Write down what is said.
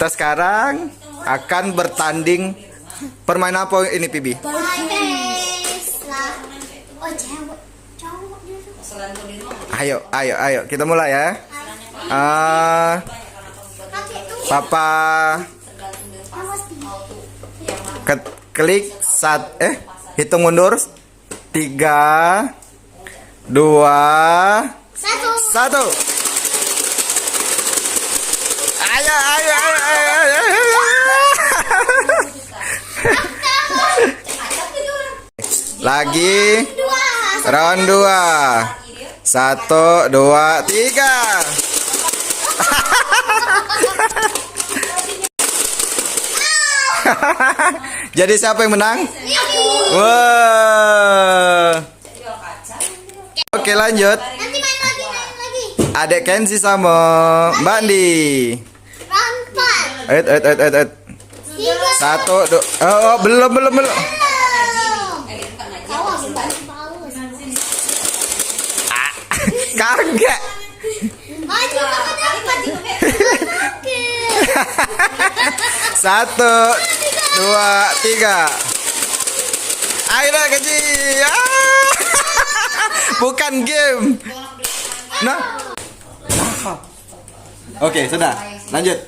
Kita sekarang akan bertanding permainan apa ini, Pibi? Oh, cewek. Cowok dia. Ayo, kita mulai ya. Papa klik hitung mundur 3 2 1. Ayo. Lagi round 2. 1 2 3. Jadi siapa yang menang? Wah. Oke, lanjut. Nanti main lagi. Adek Kenzi sama Mbak Andi. Round 4. 1 2. Oh, belum. Kagak. Satu, 2 3. Ayo dah, Kenzi. Bukan game. Nah. Oke, sudah. Lanjut.